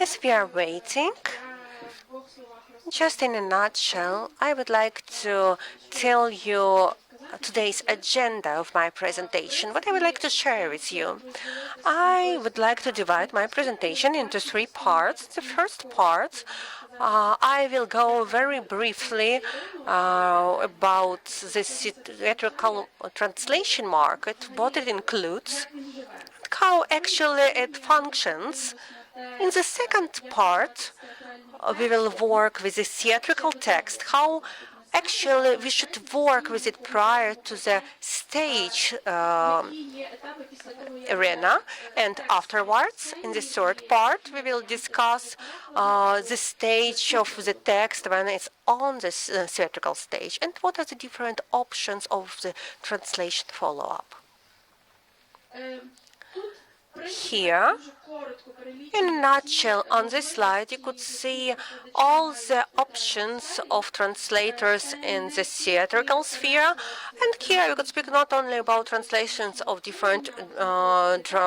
As we are waiting, just in a nutshell, I would like to tell you today's agenda of my presentation, what I would like to share with you. I would like to divide my presentation into three parts. The first part, I will go very briefly about the theatrical translation market, what it includes, how actually it functions. In the second part, we will work with the theatrical text, how actually we should work with it prior to the stage arena, and afterwards, in the third part, we will discuss the stage of the text when it's on the theatrical stage and what are the different options of the translation follow-up. Here, in a nutshell, on this slide, you could see all the options of translators in the theatrical sphere. And here we could speak not only about translations of different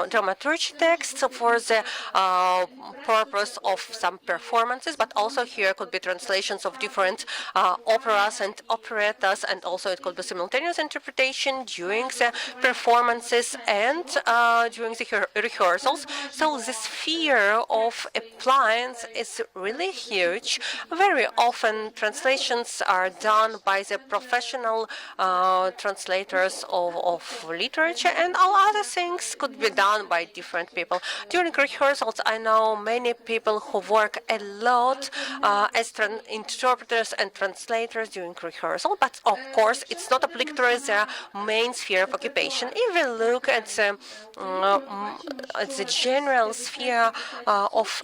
dramaturgy texts for the purpose of some performances, but also here could be translations of different operas and operettas, and also it could be simultaneous interpretation during the performances and during the rehearsals. So the sphere of appliance is really huge. Very often translations are done by the professional translators of literature, and all other things could be done by different people. During rehearsals, I know many people who work a lot as interpreters and translators during rehearsal, but of course it's not applicable as their main sphere of occupation. If we look at the general sphere of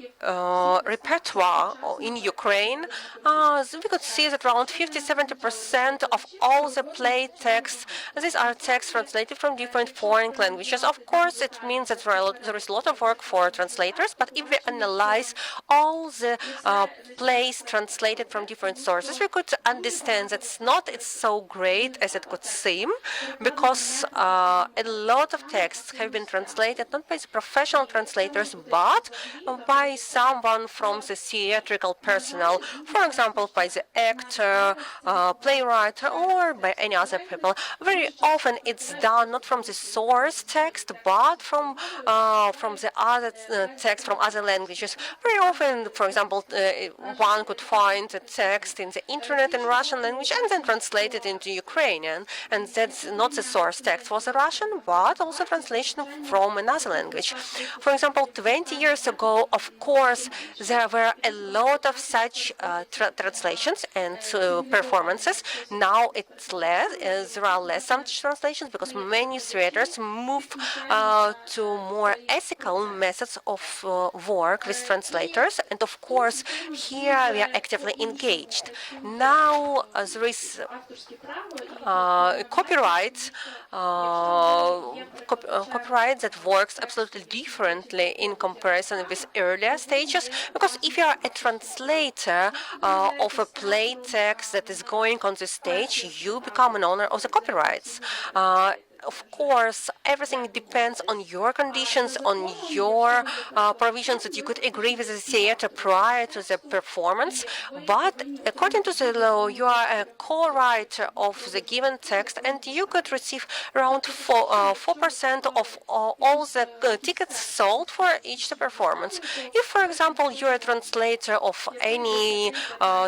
repertoire in Ukraine, we could see that around 50–70% of all the play texts, these are texts translated from different foreign languages. Of course, it means that there is a lot of work for translators, but if we analyze all the plays translated from different sources, we could understand that it's so great as it could seem, because a lot of texts have been translated not by the professional translators, but by someone from the theatrical personnel, for example, by the actor, playwright, or by any other people. Very often it's done not from the source text, but from the other text from other languages. Very often, for example, one could find a text in the internet in Russian language and then translate it into Ukrainian, and that's not the source text was a Russian, but also translation from another language. For example, 20 years ago, of course, there were a lot of such translations and performances. Now it's less. There are less such translations because many theaters move to more ethical methods of work with translators, and of course, here we are actively engaged. Now there is copyright that works absolutely differently in comparison with earlier stages, because if you are a translator of a play text that is going on the stage, you become an owner of the copyrights. Of course, everything depends on your conditions, on your provisions that you could agree with the theater prior to the performance. But according to the law, you are a co-writer of the given text, and you could receive around 4% of all the tickets sold for each performance. If, for example, you're a translator of any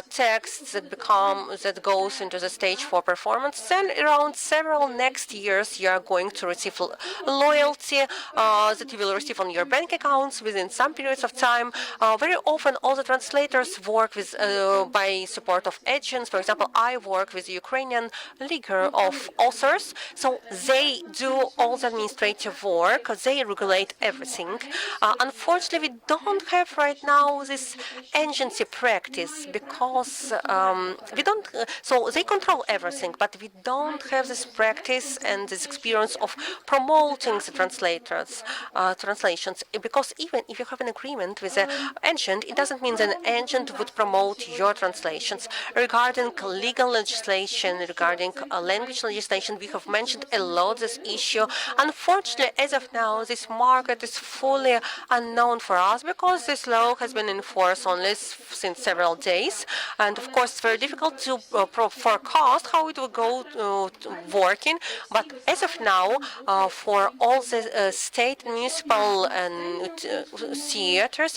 text that goes into the stage for performance, then around several next years you are going to receive loyalty that you will receive on your bank accounts within some periods of time. Very often, all the translators work with by support of agents. For example, I work with the Ukrainian League of Authors, so they do all the administrative work. They regulate everything. Unfortunately, we don't have right now this agency practice because we don't. So they control everything, but we don't have this practice and this experience of promoting the translations. Because even if you have an agreement with an agent, it doesn't mean that an agent would promote your translations. Regarding legal legislation, regarding language legislation, we have mentioned a lot this issue. Unfortunately, as of now, this market is fully unknown for us because this law has been in force only since several days, and of course, it's very difficult to forecast how it will go working. But as of now, for all the state, municipal, and theaters,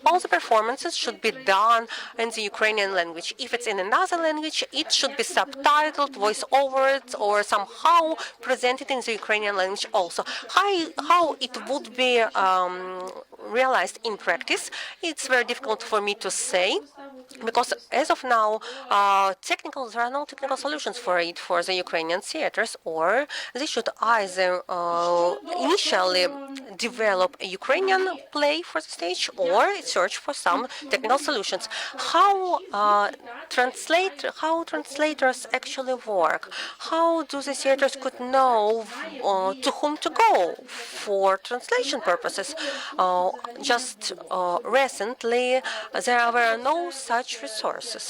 all the performances should be done in the Ukrainian language. If it's in another language, it should be subtitled, voice over it, or somehow presented in the Ukrainian language also. How it would be realized in practice, it's very difficult for me to say, because as of now, there are no technical solutions for it for the Ukrainian theaters, or they should either initially develop a Ukrainian play for the stage or search for some technical solutions. How translators actually work? How do the theaters could know to whom to go for translation purposes? Just recently, there were no such resources.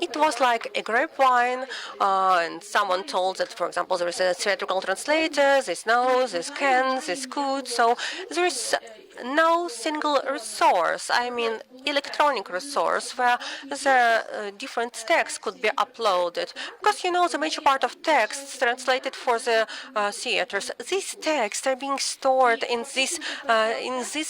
It was like a grapevine, and someone told that, for example, there is a theatrical translator, this knows, this can, this could. So there is no single resource, I mean electronic resource, where the different texts could be uploaded. Because, you know, the major part of texts translated for the theaters, these texts are being stored in this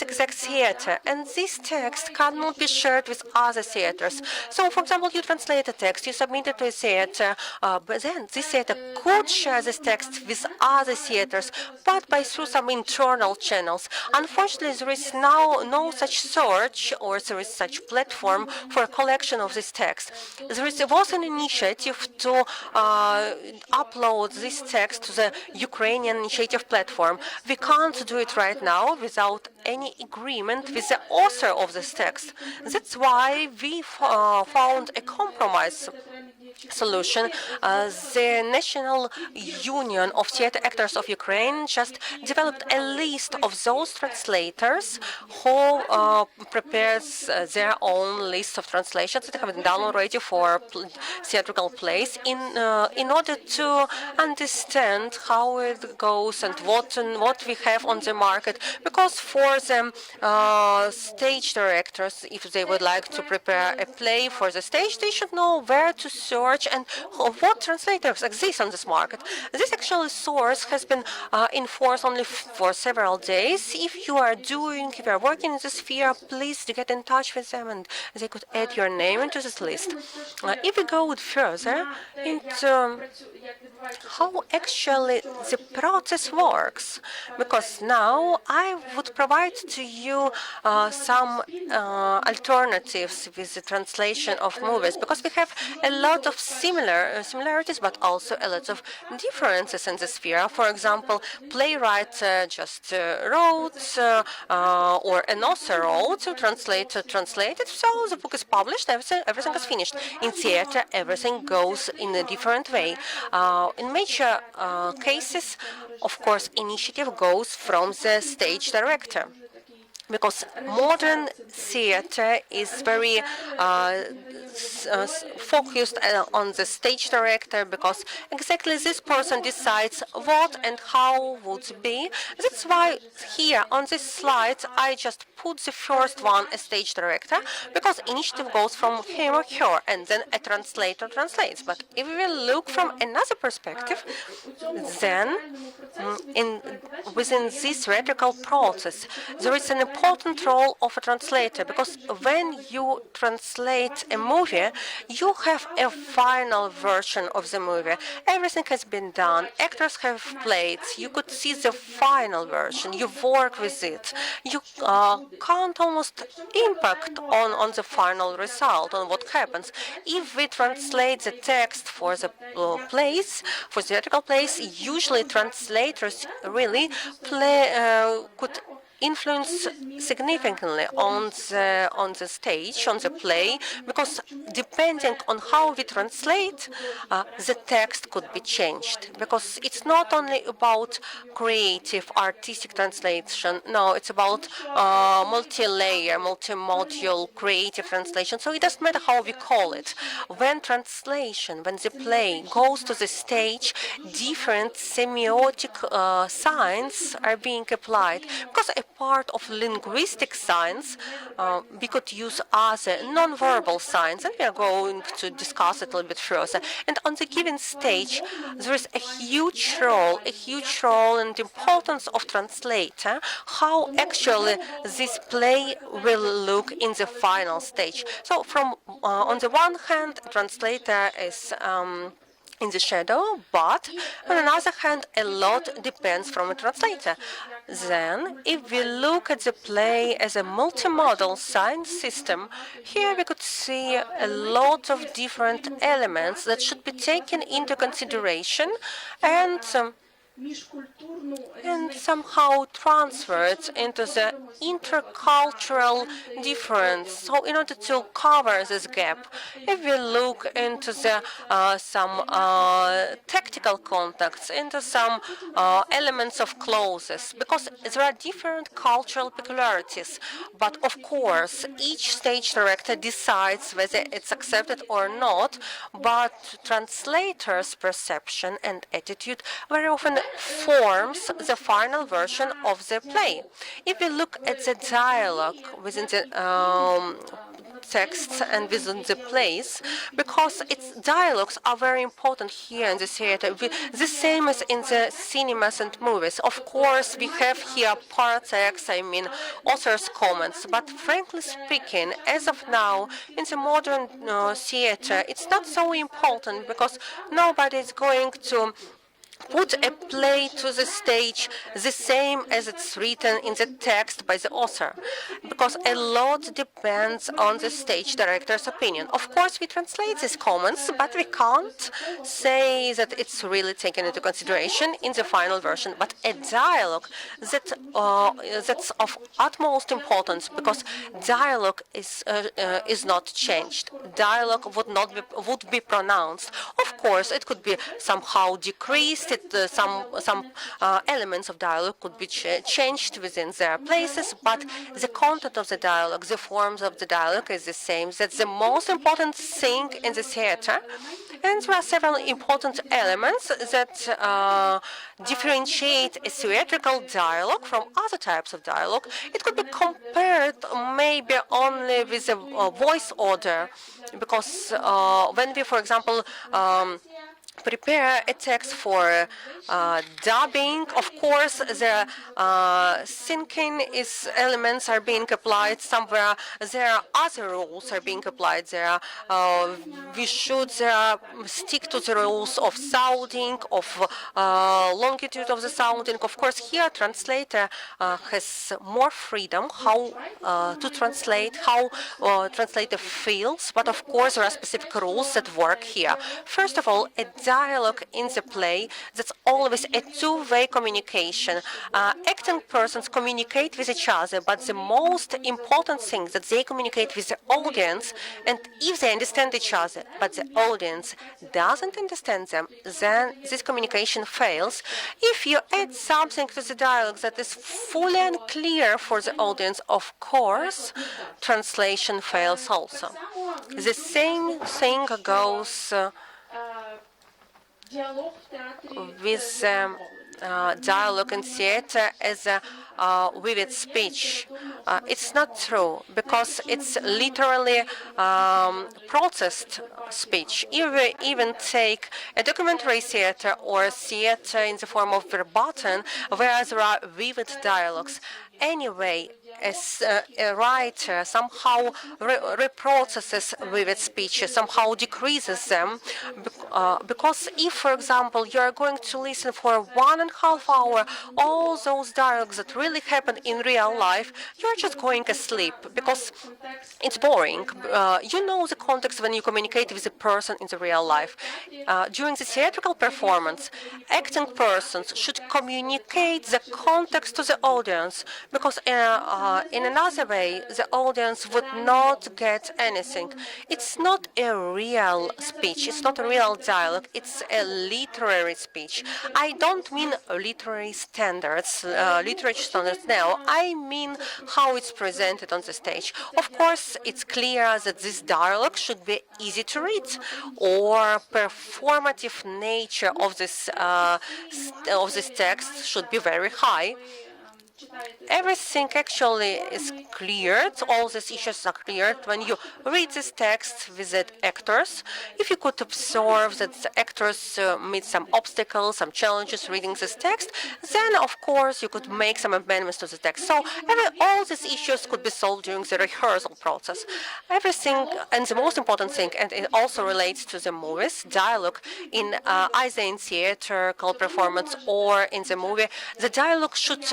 exact theater, and this text cannot be shared with other theaters. So, for example, you translate a text, you submit it to a theater, but then this theater could share this text with other theaters, but through some internal channels. Unfortunately, there is now no such search or there is such platform for a collection of this text. There was an initiative to upload this text to the Ukrainian initiative platform. We can't do it right now without any agreement with the author of this text. That's why we found a compromise solution. The National Union of Theatre Actors of Ukraine just developed a list of those translators who prepares their own list of translations that have been done already for theatrical plays in order to understand how it goes and what we have on the market. Because for the stage directors, if they would like to prepare a play for the stage, they should know where to search and what translators exist on this market. This actual source has been in force only for several days. If you are working in this sphere, please get in touch with them and they could add your name into this list. If we go further into how actually the process works, because now I would provide to you some alternatives with the translation of movies, because we have a lot of similarities, but also a lot of differences in the sphere. For example, playwright just wrote, or an author wrote, translated, so the book is published, everything is finished. In theater, everything goes in a different way. In major cases, of course, initiative goes from the stage director, because modern theater is very focused on the stage director, because exactly this person decides what and how would be. That's why here on this slide I just put the first one, a stage director, because initiative goes from him or her, and then a translator translates. But if we look from another perspective, then within this rhetorical process, there is an important role of a translator, because when you translate a movie, you have a final version of the movie. Everything has been done. Actors have played. You could see the final version. You work with it. You can't almost impact on the final result, on what happens. If we translate the text for the plays, for theatrical plays, usually translators really could influence significantly on the stage, on the play, because depending on how we translate, the text could be changed. Because it's not only about creative, artistic translation. No, it's about multi-layer, multi-module, creative translation. So it doesn't matter how we call it. When the play goes to the stage, different semiotic signs are being applied. Because a part of linguistic science, we could use other non-verbal signs, and we are going to discuss it a little bit further. And on the given stage, there is a huge role and importance of translator, how actually this play will look in the final stage. So from on the one hand, translator is in the shadow, but on the other hand, a lot depends from a translator. Then, if we look at the play as a multimodal science system, here we could see a lot of different elements that should be taken into consideration and somehow transferred into the intercultural difference. So in order to cover this gap, if we look into the some tactical contexts, into some elements of clauses, because there are different cultural peculiarities, but of course each stage director decides whether it's accepted or not, but translators' perception and attitude very often forms the final version of the play. If we look at the dialogue within the texts and within the plays, because its dialogues are very important here in the theater, the same as in the cinemas and movies. Of course, we have here paratext, author's comments, but frankly speaking, as of now, in the modern theater, it's not so important because nobody is going to put a play to the stage the same as it's written in the text by the author, because a lot depends on the stage director's opinion. Of course, we translate these comments, but we can't say that it's really taken into consideration in the final version. But a dialogue that's of utmost importance, because dialogue is not changed. Dialogue would be pronounced. Of course, it could be somehow decreased. Some elements of dialogue could be changed within their places, but the content of the dialogue, the forms of the dialogue is the same. That's the most important thing in the theater. And there are several important elements that differentiate a theatrical dialogue from other types of dialogue. It could be compared maybe only with a voice order, because when we, for example, prepare a text for dubbing, of course, the syncing elements are being applied somewhere. There are other rules are being applied there. We should stick to the rules of sounding, of longitude of the sounding. Of course, here translator has more freedom how to translate, how translator feels, but of course there are specific rules that work here. First of all, a dialogue in the play, that's always a two-way communication. Acting persons communicate with each other, but the most important thing that they communicate with the audience, and if they understand each other, but the audience doesn't understand them, then this communication fails. If you add something to the dialogue that is fully unclear for the audience, of course, translation fails also. The same thing goes with dialogue in theater as a vivid speech. It's not true, because it's literally processed speech. If we even take a documentary theater or a theater in the form of verbatim, where there are vivid dialogues, anyway, a writer somehow reprocesses vivid speech, somehow decreases them, because if, for example, you are going to listen for 1.5 hours all those dialogues that really happen in real life, you're just going asleep because it's boring. You know the context when you communicate with a person in the real life. During the theatrical performance, acting persons should communicate the context to the audience because in another way, the audience would not get anything. It's not a real speech. It's not a real dialogue. It's a literary speech. I don't mean literary standards, literature standards now. I mean how it's presented on the stage. Of course, it's clear that this dialogue should be easy to read, or performative nature of this text should be very high. Everything actually is cleared, all these issues are cleared when you read this text with the actors. If you could observe that the actors meet some obstacles, some challenges reading this text, then of course you could make some amendments to the text. So all these issues could be solved during the rehearsal process. Everything, and the most important thing, and it also relates to the movies, dialogue in either in theatrical performance or in the movie, the dialogue should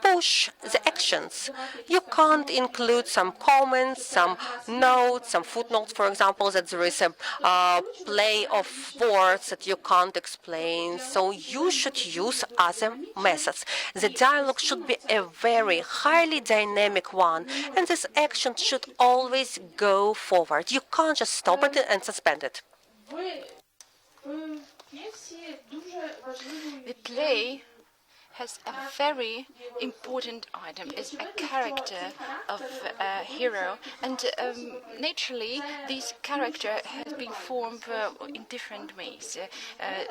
push the actions. You can't include some comments, some notes, some footnotes, for example, that there is a play of words that you can't explain. So you should use other methods. The dialogue should be a very highly dynamic one, and this action should always go forward. You can't just stop it and suspend it. The play has a very important item, is a character of a hero, and naturally this character has been formed in different ways.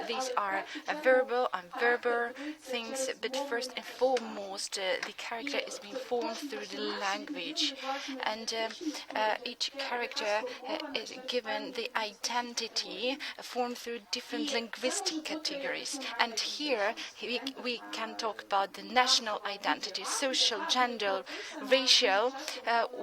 These are verbal and verbal things, but first and foremost the character is being formed through the language, and each character is given the identity formed through different linguistic categories, and here we can talk about the national identity, social, gender, racial,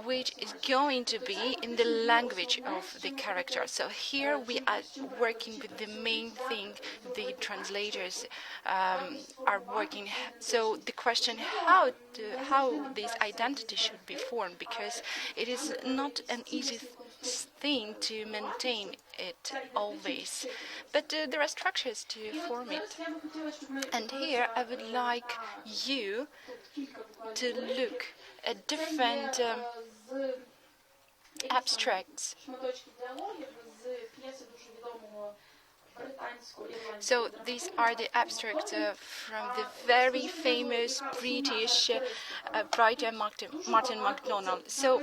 which is going to be in the language of the character. So here we are working with the main thing the translators are working. So the question how this identity should be formed, because it is not an easy thing to maintain it always, but there are structures to form it. And here I would like you to look at different abstracts. So these are the abstracts from the very famous British writer Martin MacDonald. So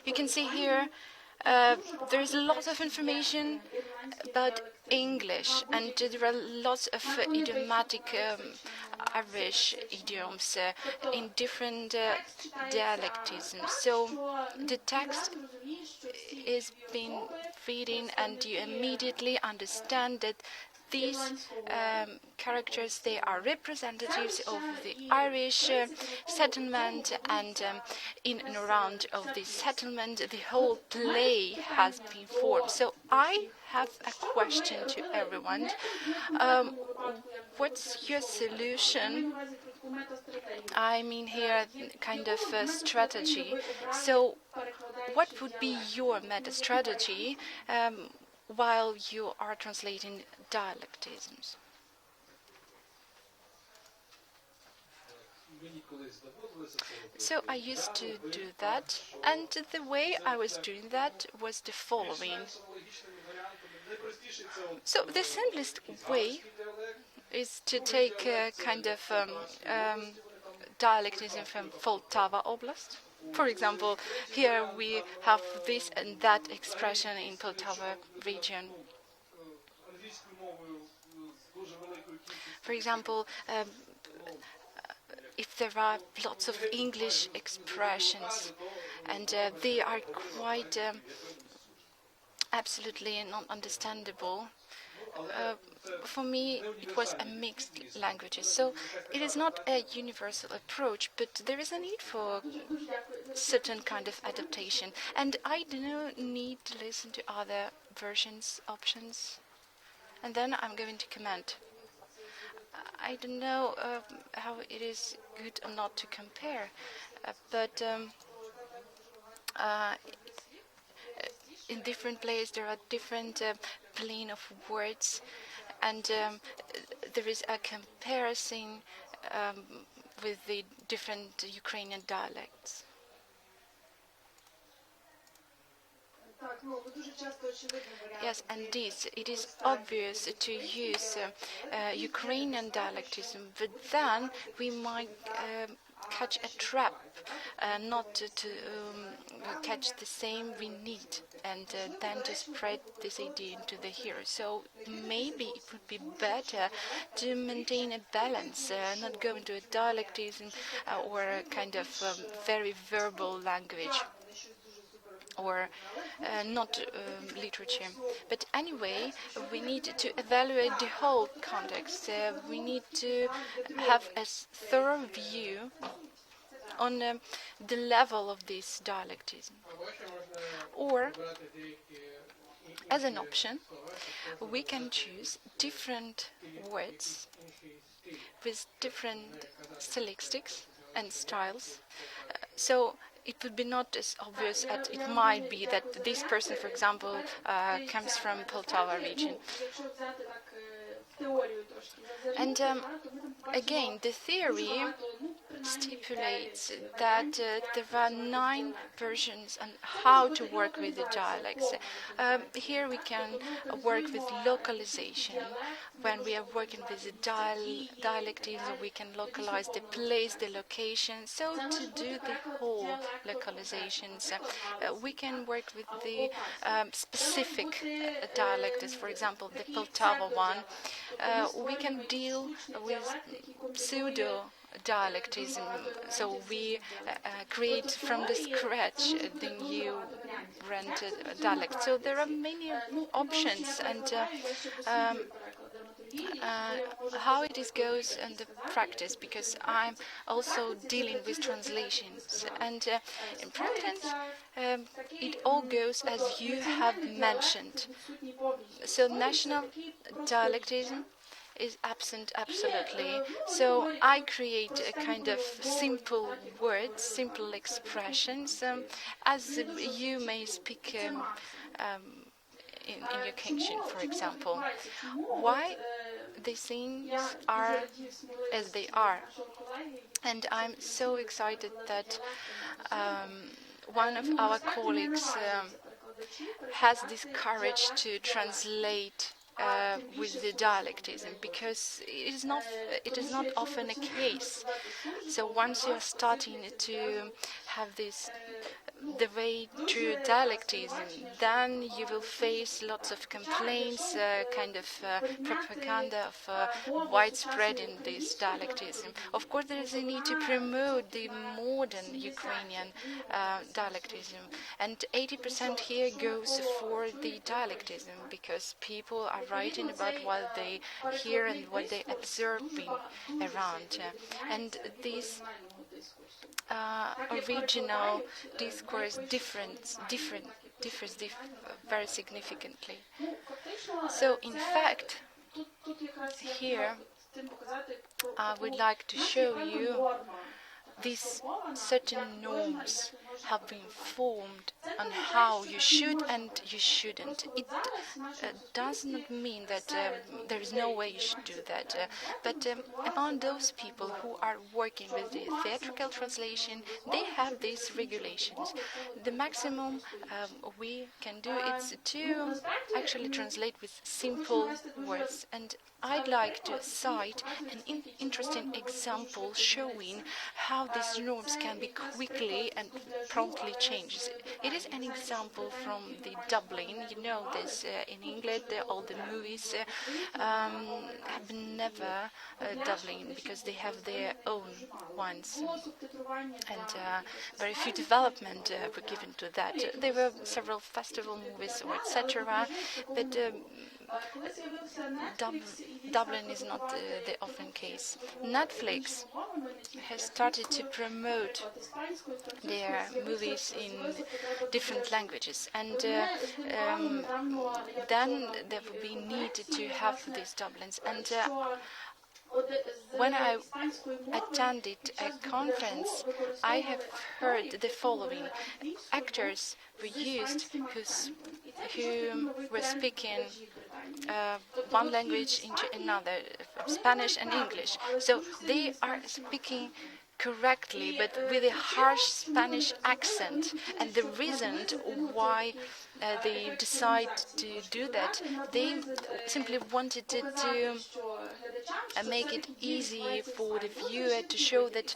you can see here there is lots of information about English, and there are lots of idiomatic Irish idioms in different dialectisms. So the text is being reading, and you immediately understand that these characters, they are representatives of the Irish settlement, and in and around of this settlement the whole play has been formed. So I have a question to everyone. What's your solution? I mean here kind of a strategy. So what would be your meta strategy while you are translating dialectisms? So I used to do that, and the way I was doing that was the following. So the simplest way is to take a kind of dialectism from Poltava Oblast. For example, here we have this and that expression in Poltava region. For example, if there are lots of English expressions, and they are quite absolutely not understandable. Uh, for me, it was a mixed languages. So it is not a universal approach, but there is a need for certain kind of adaptation. And I do not need to listen to other versions, options. And then I'm going to comment. I don't know how it is good or not to compare, but uh, in different places there are different plane of words, and there is a comparison um, with the different Ukrainian dialects. Yes, and this, it is obvious to use Ukrainian dialectism, but then we might catch a trap, not to catch the same we need, and then to spread this idea into the here. So maybe it would be better to maintain a balance, not go into a dialectism or a kind of very verbal language, or not literature. But anyway, we need to evaluate the whole context. We need to have a thorough view on the level of this dialectism. Or, as an option, we can choose different words with different stylistics and styles. So it would be not as obvious as it might be that this person, for example, comes from Poltava region. And again, the theory stipulates that there are 9 versions on how to work with the dialects. Here we can work with localization. When we are working with the dialectism, we can localize the place, the location. So to do the whole localizations, we can work with the specific dialects, for example, the Poltava one. We can deal with pseudo dialectism, so we create from the scratch the new rented dialect. So there are many options, and how it is goes in the practice, because I'm also dealing with translations, and in practice it all goes as you have mentioned. So national dialectism is absent absolutely. So I create a kind of simple words, simple expressions, as you may speak in your kitchen, for example. Why these things are as they are. And I'm so excited that one of our colleagues has this courage to translate with the dialectism, because it is not often a case. So once you are starting to have this the way to dialectism, then you will face lots of complaints, kind of propaganda of widespread in this dialectism. Of course, there is a need to promote the modern Ukrainian dialectism, and 80% here goes for the dialectism, because people are writing about what they hear and what they observe around, and these original discourse differs very significantly. So, in fact, here I would like to show you these certain norms have been formed on how you should and you shouldn't. It does not mean that there is no way you should do that, but among those people who are working with the theatrical translation, they have these regulations. The maximum we can do is to actually translate with simple words, and I'd like to cite an interesting example showing how these norms can be quickly and promptly changed. It is an example from the dubbling. You know this in England, all the movies have never dubbling because they have their own ones, and very few development were given to that. There were several festival movies or etc., but Dublin is not the often case. Netflix has started to promote their movies in different languages, and then there will be need to have these Dublins. And when I attended a conference, I have heard the following: actors were used who were speaking one language into another, Spanish and English. So they are speaking correctly, but with a harsh Spanish accent. And the reason why they decide to do that, they simply wanted to make it easy for the viewer to show that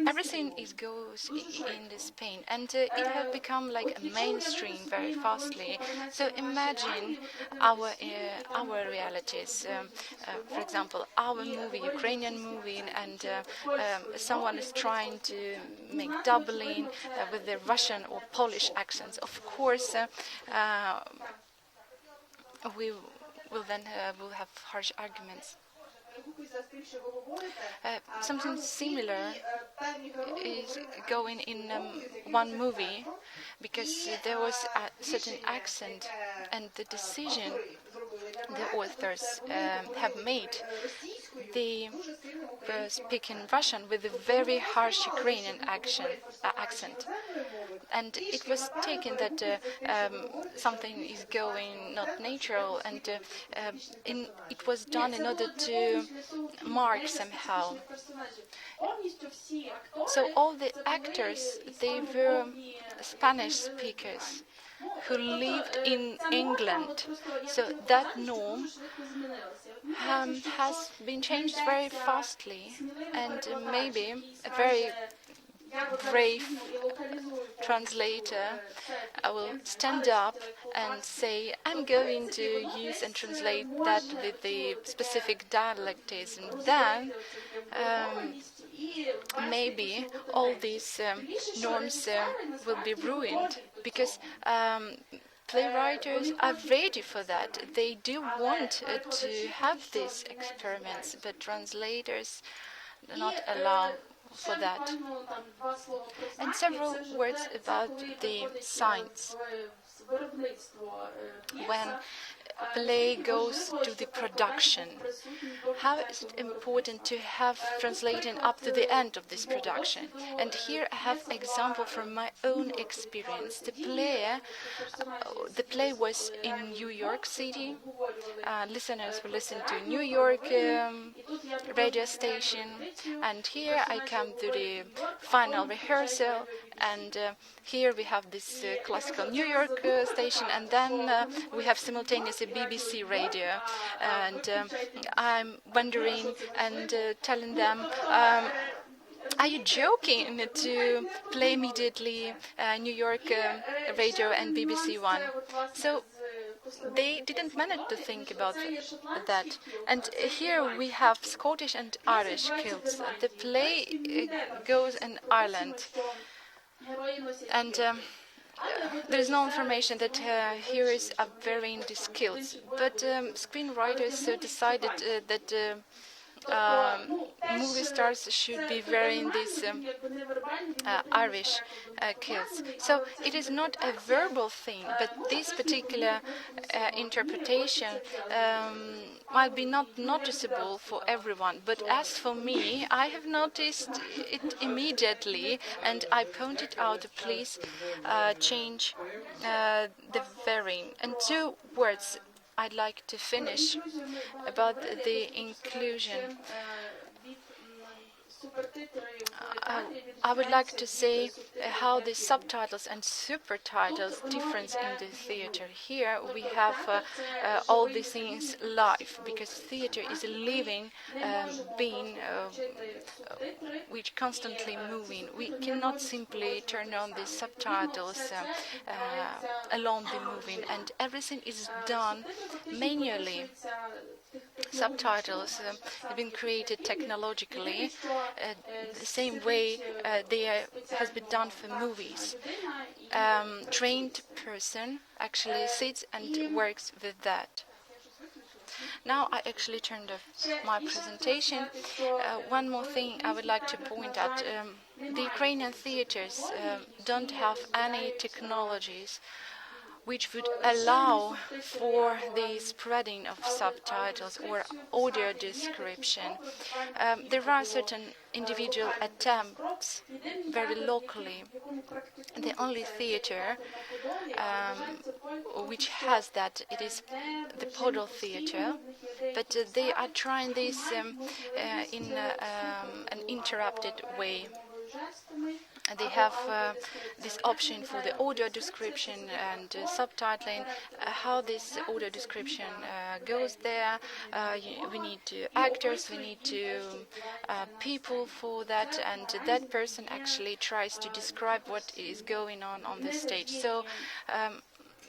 everything goes in the Spain, and it has become like a mainstream very fastly. So imagine our realities. For example, our movie, Ukrainian movie, and someone is trying to make doubling with the Russian or Polish accents. Of course, we will then will have harsh arguments. Something similar is going in one movie, because there was a certain accent, and the decision the authors have made, they were speaking Russian with a very harsh Ukrainian accent. And it was taken that something is going not natural, and it was done in order to mark somehow. So all the actors, they were Spanish speakers who lived in England. So that norm has been changed very fastly, and maybe a very brave translator will stand up and say, I'm going to use and translate that with the specific dialects, and then maybe all these norms will be ruined, because playwrights are ready for that. They do want to have these experiments, but translators do not allow for that. And several words about the signs. When play goes to the production, how is it important to have translating up to the end of this production? And here I have an example from my own experience. The play was in New York City. Listeners will listen to New York radio station, and here I come to the final rehearsal, and here we have this classical New York station, and then we have simultaneously BBC radio, and I'm wondering and telling them, are you joking to play immediately New York radio and BBC One? So they didn't manage to think about that. And here we have Scottish and Irish kilts. The play goes in Ireland, and there is no information that here is a varying the skills. But screenwriters decided that movie stars should be wearing these Irish kilts. So it is not a verbal thing, but this particular interpretation might be not noticeable for everyone. But as for me, I have noticed it immediately, and I pointed out, please change the varying. And 2 words I'd like to finish about the inclusion. I would like to say how the subtitles and supertitles difference in the theater. Here we have all these things live, because theater is a living being which constantly moving. We cannot simply turn on the subtitles along the moving, and everything is done manually. Subtitles have been created technologically the same way has been done for movies. Trained person actually sits and works with that. Now I actually turned off my presentation. One more thing I would like to point out. The Ukrainian theaters don't have any technologies which would allow for the spreading of subtitles or audio description. There are certain individual attempts very locally. The only theater which has that, it is the Podol Theater, but they are trying this in an interrupted way. They have this option for the audio description and subtitling. How this audio description goes there, we need actors, we need people for that, and that person actually tries to describe what is going on the stage. So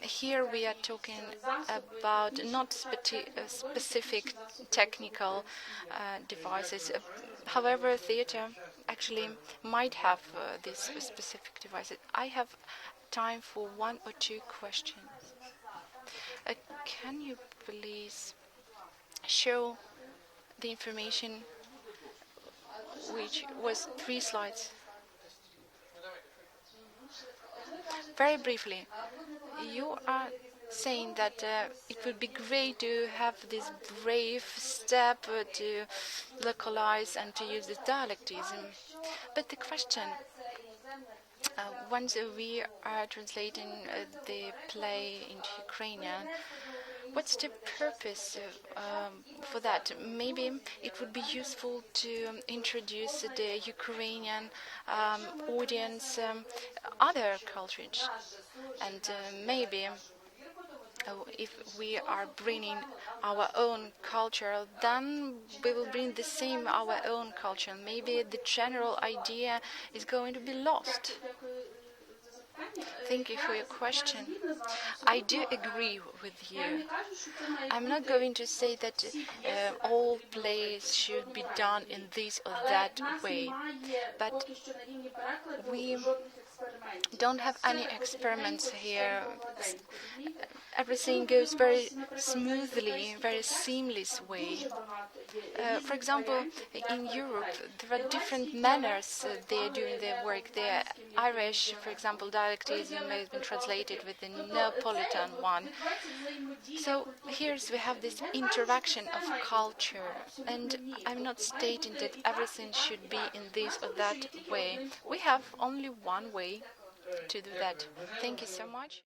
here we are talking about not specific technical devices. However, theater actually might have these specific devices. I have time for one or two questions. Can you please show the information which was 3 slides? Very briefly, you are saying that it would be great to have this brave step to localize and to use this dialectism. But the question, once we are translating the play into Ukrainian, what's the purpose for that? Maybe it would be useful to introduce the Ukrainian audience other cultures, and maybe if we are bringing our own culture, then we will bring the same our own culture. Maybe the general idea is going to be lost. Thank you for your question. I do agree with you. I'm not going to say that all plays should be done in this or that way, but we don't have any experiments here. Everything goes very smoothly, very seamless way. For example, in Europe, there are different manners they are doing their work. The Irish, for example, dialectism has been translated with the Neapolitan one. So here we have this interaction of culture, and I'm not stating that everything should be in this or that way. We have only one way to do that. Thank you so much.